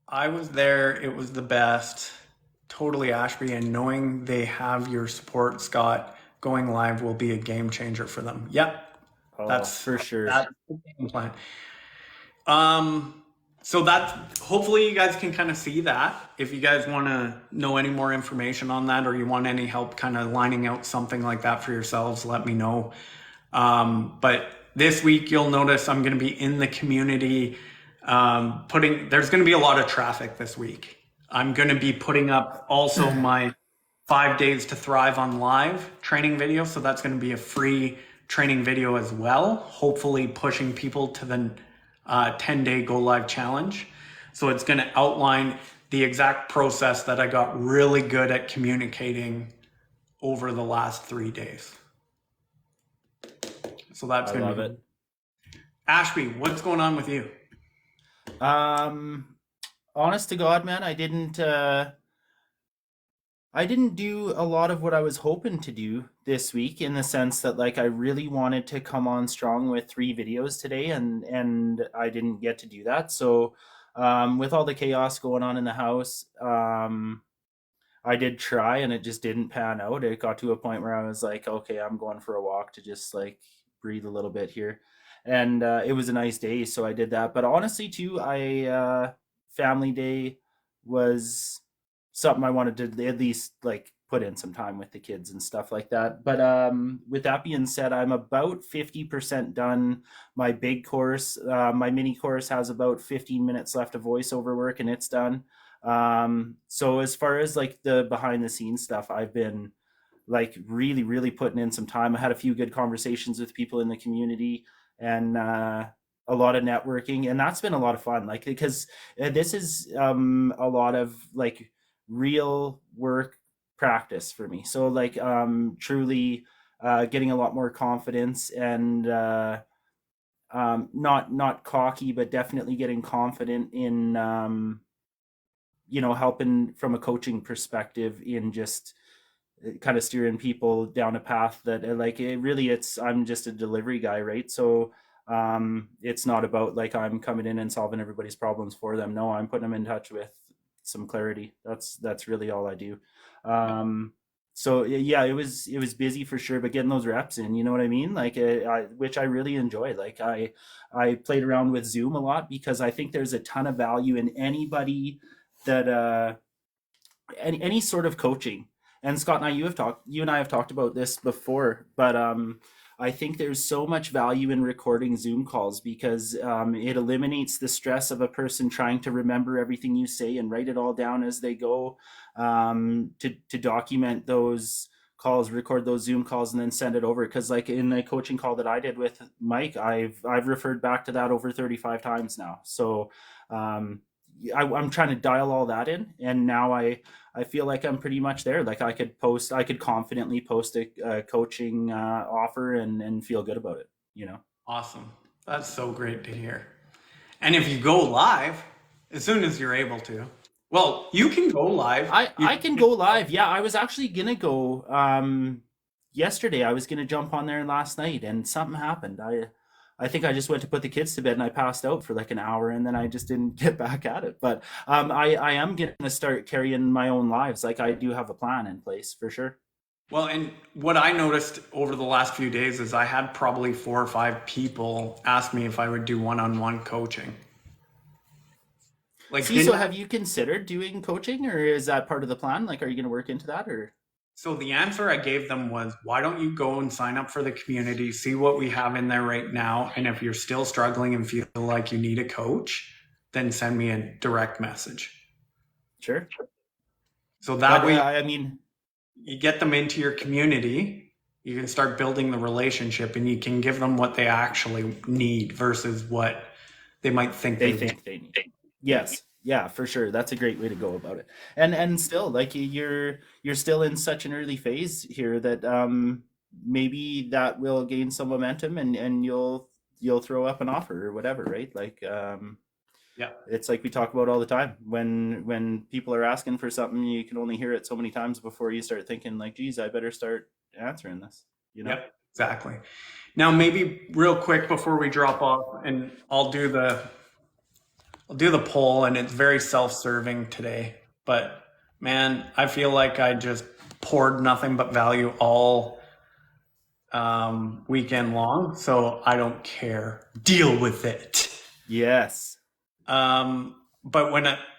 I was there. It was the best. Totally Ashby, and knowing they have your support, Scott, going live will be a game changer for them. Yep, Oh, that's for sure. that's the game plan. Um, so that hopefully you guys can kind of see that. If you guys want to know any more information on that, or you want any help kind of lining out something like that for yourselves, let me know. But this week you'll notice I'm going to be in the community, there's going to be a lot of traffic this week. I'm going to be putting up also my 5 days to thrive on live training video. So that's going to be a free training video as well, hopefully pushing people to the 10-day go live challenge. So it's going to outline the exact process that I got really good at communicating over the last 3 days. So that's I going to love be it. Ashby, what's going on with you? Honest to God, man, I didn't do a lot of what I was hoping to do this week, in the sense that like I really wanted to come on strong with 3 videos today, and I didn't get to do that. So with all the chaos going on in the house, I did try, and it just didn't pan out. It got to a point where I was like, okay, I'm going for a walk to just like breathe a little bit here. And it was a nice day, so I did that. But honestly, too, family day was something I wanted to at least like put in some time with the kids and stuff like that. But with that being said, I'm about 50% done my big course. My mini course has about 15 minutes left of voiceover work, and it's done. So as far as like the behind the scenes stuff, I've been like really, really putting in some time. I had a few good conversations with people in the community, and a lot of networking, and that's been a lot of fun. Like, because this is a lot of like real work practice for me. So like truly getting a lot more confidence, and not cocky, but definitely getting confident in helping from a coaching perspective, in just kind of steering people down a path that like I'm just a delivery guy, right? So it's not about like I'm coming in and solving everybody's problems for them. No, I'm putting them in touch with some clarity. That's really all I do. So yeah, it was busy for sure, but getting those reps in, you know what I mean? Like which I really enjoy. Like I played around with Zoom a lot, because I think there's a ton of value in anybody that any sort of coaching. And Scott and you and I have talked about this before, but I think there's so much value in recording Zoom calls, because it eliminates the stress of a person trying to remember everything you say and write it all down as they go, to document those calls, record those Zoom calls, and then send it over. Because like in the coaching call that I did with Mike, I've referred back to that over 35 times now. So I'm trying to dial all that in, and now I feel like I'm pretty much there. Like I could confidently post a coaching offer, and feel good about it. Awesome. That's so great to hear. And if you go live, as soon as you're able to, well, you can go live. I can go live. Yeah, I was actually gonna go yesterday. I was gonna jump on there last night, and something happened. I think I just went to put the kids to bed, and I passed out for like an hour, and then I just didn't get back at it. But I am gonna start carrying my own lives. Like I do have a plan in place for sure. Well, and what I noticed over the last few days is I had probably 4 or 5 people ask me if I would do one-on-one coaching. Like, See, so have you considered doing coaching, or is that part of the plan? Like, are you gonna work into that, or? so the answer I gave them was, why don't you go and sign up for the community, see what we have in there right now, and if you're still struggling and feel like you need a coach, then send me a direct message. Sure. So that But way I mean, you get them into your community, you can start building the relationship, and you can give them what they actually need versus what they might think they they need. think they need. Yes. Yeah, for sure. That's a great way to go about it. And still, like you're still in such an early phase here that maybe that will gain some momentum, and you'll throw up an offer or whatever, right? Like Yeah. It's like we talk about all the time. When people are asking for something, you can only hear it so many times before you start thinking like, geez, I better start answering this, you know? Yep. Exactly. Now, maybe real quick before we drop off, and I'll do the poll, and it's very self-serving today. But man, I feel like I just poured nothing but value all weekend long, so I don't care. Deal with it. Yes. But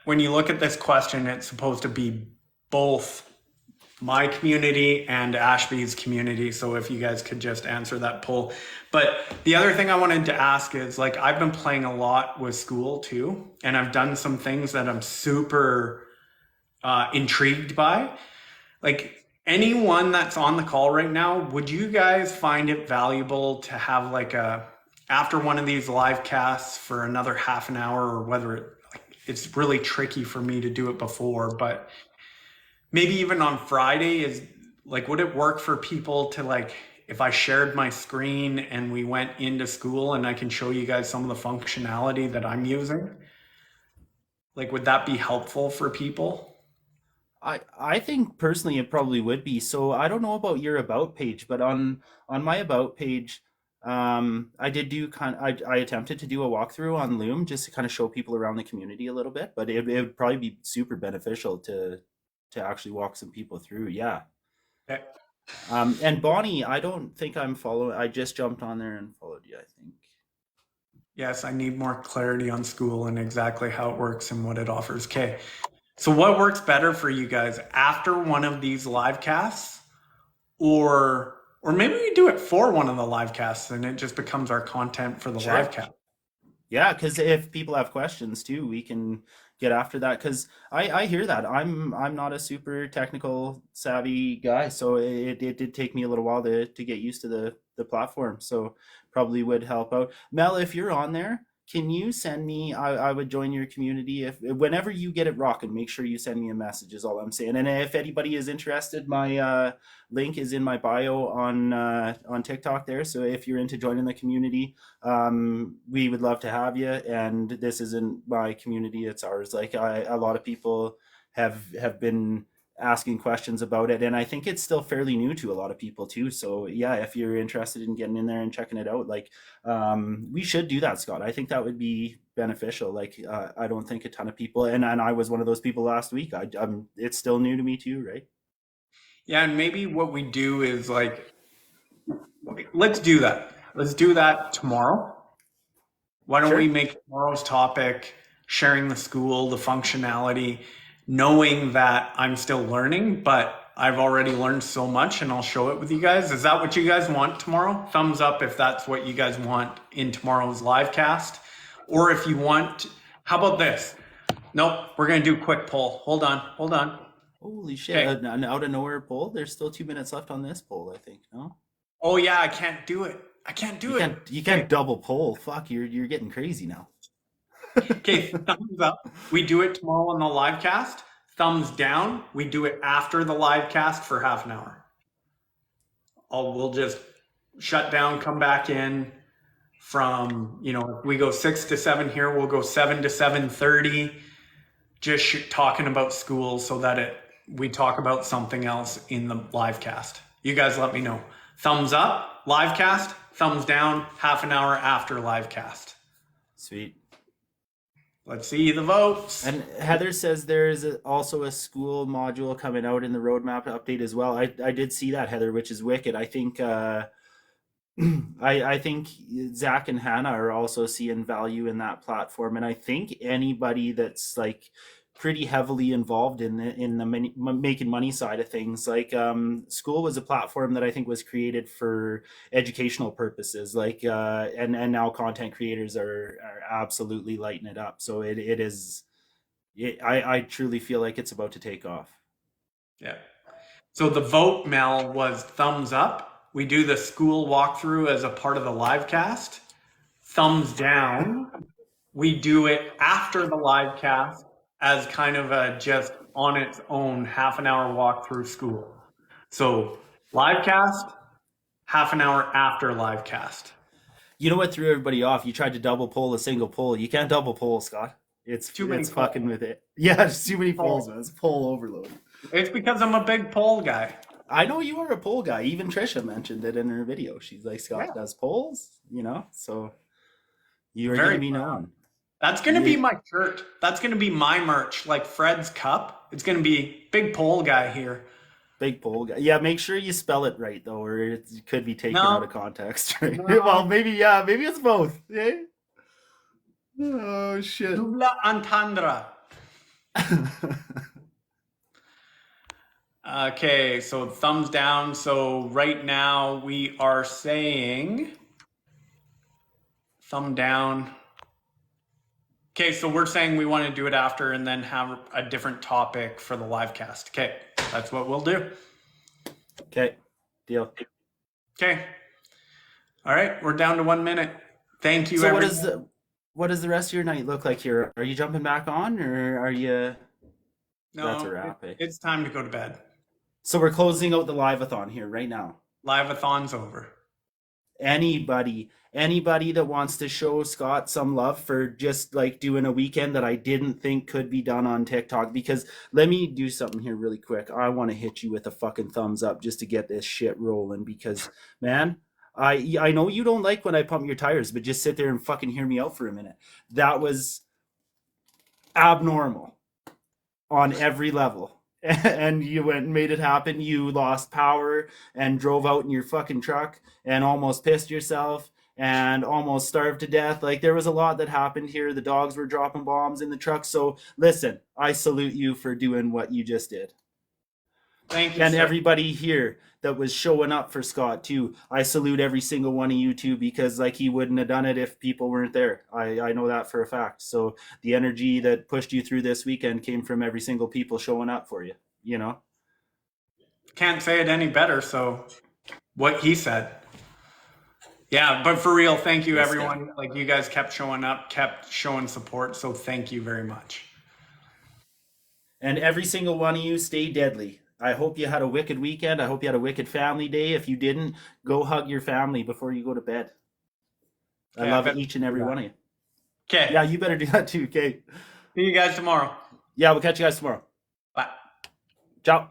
when you look at this question, it's supposed to be both my community and Ashby's community. So if you guys could just answer that poll. But the other thing I wanted to ask is, like, I've been playing a lot with school too, and I've done some things that I'm super intrigued by. Like, anyone that's on the call right now, would you guys find it valuable to have like a after one of these live casts for another half an hour, or whether it's really tricky for me to do it before, but maybe even on Friday, is like, would it work for people to, like, if I shared my screen and we went into school and I can show you guys some of the functionality that I'm using? Like, would that be helpful for people? I think personally it probably would be. So I don't know about your about page, but on my about page, I did do I attempted to do a walkthrough on Loom just to kind of show people around the community a little bit, but it would probably be super beneficial to actually walk some people through. Yeah. Okay. And Bonnie, I don't think I'm following. I just jumped on there and followed you, I think. Yes, I need more clarity on school and exactly how it works and what it offers. Okay. So what works better for you guys after one of these live casts, or maybe we do it for one of the live casts and it just becomes our content for the Sure. live cast? Yeah, because if people have questions too, we can get after that. Because I hear that I'm not a super technical savvy guy, so it did take me a little while to get used to the platform. So probably would help out. Mel, if you're on there, can you send me? I would join your community if whenever you get it rocking. Make sure you send me a message. Is all I'm saying. And if anybody is interested, my link is in my bio on TikTok there. So if you're into joining the community, we would love to have you. And this isn't my community, it's ours. Like a lot of people have been asking questions about it, and I think it's still fairly new to a lot of people too. So yeah, if you're interested in getting in there and checking it out, like we should do that, Scott. I think that would be beneficial. Like I don't think a ton of people, and I was one of those people last week. It's still new to me too, right? Yeah, and maybe what we do is, like, let's do that. Let's do that tomorrow. Why don't we Sure. make tomorrow's topic sharing the school, the functionality, knowing that I'm still learning, but I've already learned so much and I'll show it with you guys. Is that what you guys want tomorrow? Thumbs up if that's what you guys want in tomorrow's live cast. Or if you want, how about this? Nope, we're going to do a quick poll. Hold on, hold on. Holy shit! Okay. An out of nowhere poll. There's still 2 minutes left on this poll, I think. No, Oh, yeah, I can't do it. I can't you do it. can't. You can't double poll. Fuck, you're getting crazy now. Okay, thumbs up. We do it tomorrow on the live cast. Thumbs down. We do it after the live cast for half an hour. We'll just shut down, come back in from, if we go 6 to 7 here, we'll go 7 to 7:30, just talking about school so that we talk about something else in the live cast. You guys let me know. Thumbs up, live cast. Thumbs down, half an hour after live cast. Sweet. Let's see the votes. And Heather says there is also a school module coming out in the roadmap update as well. I did see that, Heather, which is wicked. I think I think Zach and Hannah are also seeing value in that platform, and I think anybody that's like pretty heavily involved in the making money side of things, like school was a platform that I think was created for educational purposes, like and now content creators are absolutely lighting it up. So it is. I truly feel like it's about to take off. Yeah. So the vote, Mel, was thumbs up. We do the school walkthrough as a part of the live cast. Thumbs down. We do it after the live cast as kind of a just on its own half an hour walk through school. So live cast, half an hour after live cast. You know what threw everybody off? You tried to double poll a single poll. You can't double poll, Scott. It's Too many it's fucking polls. with it. Yeah, there's too many polls, man. It's poll overload. It's because I'm a big poll guy. I know you are a poll guy. Even Trisha mentioned it in her video. She's like, Scott Yeah. does polls, so you are Very gonna be proud. known. That's going to be You, my shirt. That's going to be my merch, like Fred's cup. It's going to be big poll guy here. big poll guy. Yeah, make sure you spell it right though, or it could be taken out No, of context. Right? no. Well, maybe maybe it's both. Yeah. Oh shit. Double entendre. Okay, so thumbs down. So right now we are saying thumb down. Okay, so we're saying we want to do it after and then have a different topic for the live cast. Okay, that's what we'll do. Okay, deal. Okay. All right, we're down to 1 minute. Thank you, So everyone. what does the rest of your night look like here? Are you jumping back on, or are you? That's a No, wrap. Eh? it's time to go to bed. So we're closing out the live-a-thon here right now. Live-a-thon's over. Anybody that wants to show Scott some love for just like doing a weekend that I didn't think could be done on TikTok, because let me do something here really quick. I want to hit you with a fucking thumbs up just to get this shit rolling, because man, I know you don't like when I pump your tires, but just sit there and fucking hear me out for a minute. That was abnormal on every level. And you went and made it happen. You lost power and drove out in your fucking truck and almost pissed yourself and almost starved to death. Like, there was a lot that happened here. The dogs were dropping bombs in the truck. So listen, I salute you for doing what you just did. Thank you, And sir. everybody here that was showing up for Scott too. I salute every single one of you too, because like he wouldn't have done it if people weren't there. I know that for a fact. So the energy that pushed you through this weekend came from every single people showing up for you, you know? Can't say it any better, so what he said. Yeah, but for real, thank you, Yes, everyone. Like, you guys kept showing up, kept showing support, so thank you very much. And every single one of you stay deadly. I hope you had a wicked weekend. I hope you had a wicked family day. If you didn't, go hug your family before you go to bed. I Okay, love bet each and every do that. one of you. Okay. Yeah, you better do that too, okay? See you guys tomorrow. Yeah, we'll catch you guys tomorrow. Bye. Ciao.